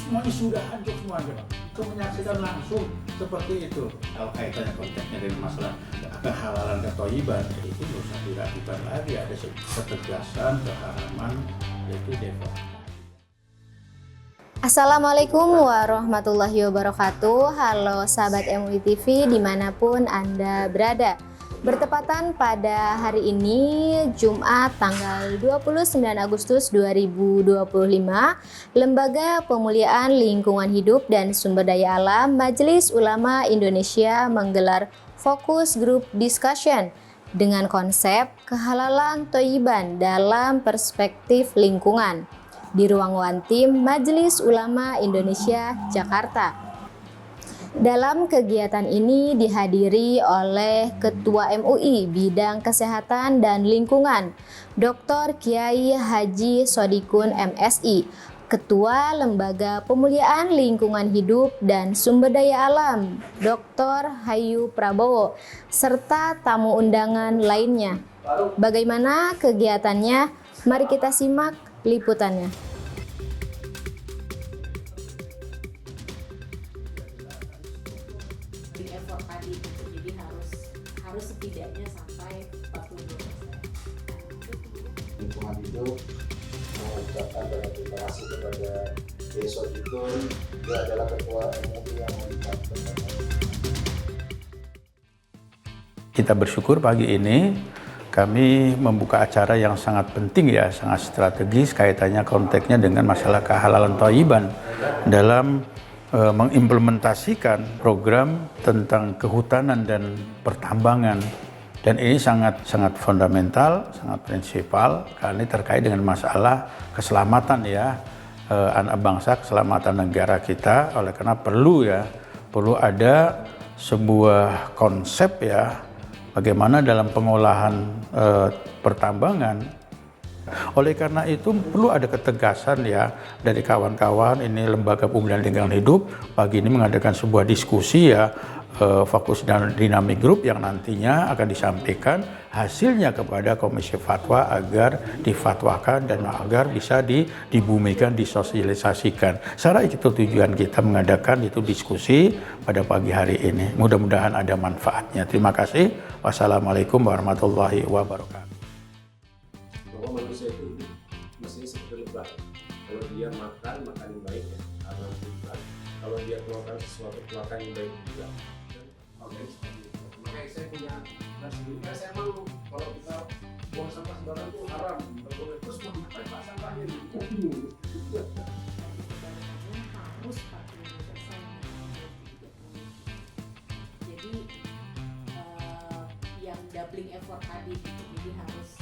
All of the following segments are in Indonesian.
Semuanya sudah hancur semuanya, Pak. Itu menyaksikan langsung seperti itu. Kalau kaitannya konteksnya dengan masalah kehalalan ketoyiban, itu bisa diragukan lagi, ada ketegasan, keharaman, yaitu defa. Assalamualaikum warahmatullahi wabarakatuh. Halo sahabat MUI TV dimanapun Anda berada. Bertepatan pada hari ini Jumat tanggal 29 Agustus 2025, Lembaga Pemuliaan Lingkungan Hidup dan Sumber Daya Alam Majelis Ulama Indonesia menggelar Focus Group Discussion dengan konsep kehalalan Thoyiban dalam perspektif lingkungan di ruang Wantim Majelis Ulama Indonesia Jakarta. Dalam kegiatan ini dihadiri oleh Ketua MUI Bidang Kesehatan dan Lingkungan, Dr. Kiai Haji Sodikun MSI, Ketua Lembaga Pemuliaan Lingkungan Hidup dan Sumber Daya Alam, Dr. Hayu Prabowo, serta tamu undangan lainnya. Bagaimana kegiatannya? Mari kita simak liputannya. Effort tadi, jadi harus setidaknya sampai 42%. Lingkungan hidup mengucapkan banyak terima kasih kepada Desa Dikun. Dia adalah ketua MUI yang melibatkan. Kita bersyukur pagi ini kami membuka acara yang sangat penting ya, sangat strategis kaitannya konteksnya dengan masalah kehalalan Thoyiban dalam mengimplementasikan program tentang kehutanan dan pertambangan, dan ini sangat fundamental, sangat prinsipal karena terkait dengan masalah keselamatan ya anak bangsa, keselamatan negara kita. Oleh karena perlu ada sebuah konsep ya bagaimana dalam pengolahan pertambangan. Oleh karena itu perlu ada ketegasan ya dari kawan-kawan ini Lembaga Pemulihan Lingkungan Hidup pagi ini mengadakan sebuah diskusi ya fokus dan dinamik grup yang nantinya akan disampaikan hasilnya kepada Komisi Fatwa agar difatwakan dan agar bisa dibumikan, disosialisasikan. Secara itu tujuan kita mengadakan itu diskusi pada pagi hari ini. Mudah-mudahan ada manfaatnya. Terima kasih. Wassalamualaikum warahmatullahi wabarakatuh. Bahwa manusia itu mestinya seperti lebah. Kalau dia makan yang baik ya, alhamdulillah. Kalau dia keluarkan sesuatu keluarkan yang baik juga. Oke, seperti itu. Makanya saya punya sendiri. Saya malu kalau kita buang sampah sembarangan itu haram. Terus mau dipakai pak sampahnya gitu. Harus 40%. Jadi yang doubling effort tadi gitu. Jadi harus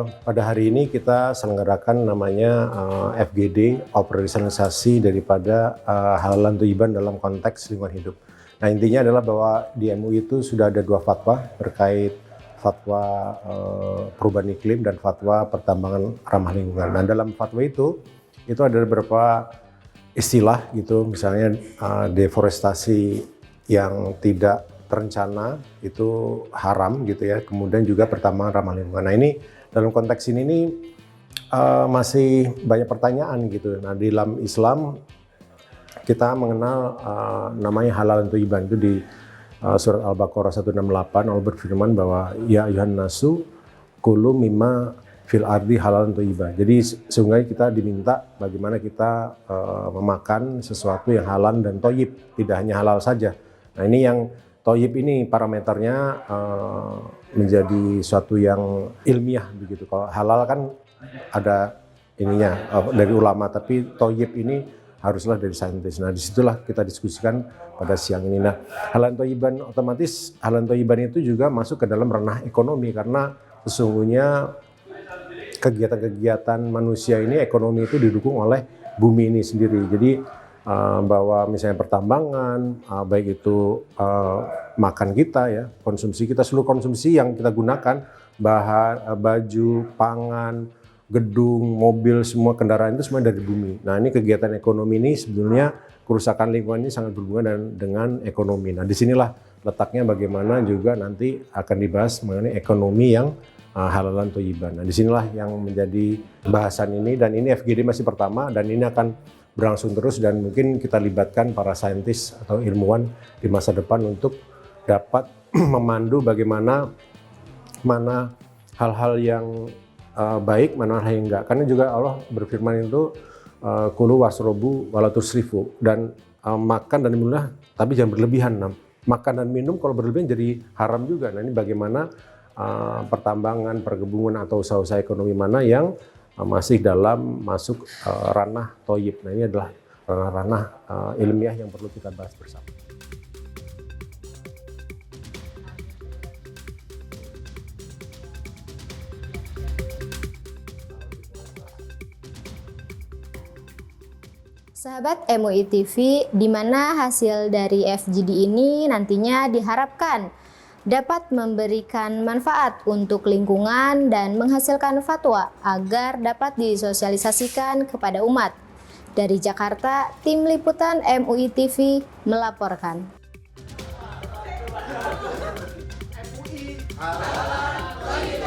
Pada hari ini kita selenggarakan namanya FGD, operasionalisasi daripada halalan Thoyiban dalam konteks lingkungan hidup. Nah intinya adalah bahwa di MUI itu sudah ada 2 fatwa terkait fatwa perubahan iklim dan fatwa pertambangan ramah lingkungan. Nah dalam fatwa itu ada beberapa istilah gitu, misalnya deforestasi yang tidak terencana itu haram gitu ya, kemudian juga pertambangan ramah lingkungan. Nah ini dalam konteks ini masih banyak pertanyaan gitu. Nah di dalam Islam kita mengenal namanya halalan Thoyiban itu di surat Al-Baqarah 168 Allah berfirman bahwa ya ayuhan nasu kulu mimma fil ardi halalan Thoyiban. Jadi sungguhnya kita diminta bagaimana kita memakan sesuatu yang halal dan thayyib, tidak hanya halal saja. Nah ini yang thayyib ini parameternya menjadi suatu yang ilmiah begitu. Kalau halal kan ada ininya dari ulama, tapi thayyib ini haruslah dari saintis. Nah, disitulah kita diskusikan pada siang ini. Nah, halal thayyiban, otomatis halal thayyiban itu juga masuk ke dalam ranah ekonomi, karena sesungguhnya kegiatan-kegiatan manusia ini, ekonomi itu didukung oleh bumi ini sendiri. Jadi bahwa misalnya pertambangan, baik itu makan kita ya, konsumsi kita, seluruh konsumsi yang kita gunakan, bahan, baju, pangan, gedung, mobil, semua kendaraan itu semua dari bumi. Nah, ini kegiatan ekonomi ini sebenarnya kerusakan lingkungan ini sangat berhubungan dengan ekonomi. Nah, disinilah letaknya bagaimana juga nanti akan dibahas mengenai ekonomi yang halalan thayyiban. Nah, disinilah yang menjadi bahasan ini, dan ini FGD masih pertama dan ini akan berlangsung terus, dan mungkin kita libatkan para saintis atau ilmuwan di masa depan untuk dapat memandu bagaimana mana hal-hal yang baik, mana hal yang enggak. Karena juga Allah berfirman itu kulu wasrobu wala tusrifu, dan makan dan minumlah tapi jangan berlebihan. Nah, makan dan minum kalau berlebihan jadi haram juga. Nah, ini bagaimana pertambangan, perkebunan atau usaha-usaha ekonomi mana yang masih masuk ranah thayyib. Nah, ini adalah ranah-ranah ilmiah yang perlu kita bahas bersama. Sahabat MUI TV, di mana hasil dari FGD ini nantinya diharapkan dapat memberikan manfaat untuk lingkungan dan menghasilkan fatwa agar dapat disosialisasikan kepada umat. Dari Jakarta, tim liputan MUI TV melaporkan. MUI halal thayyiban.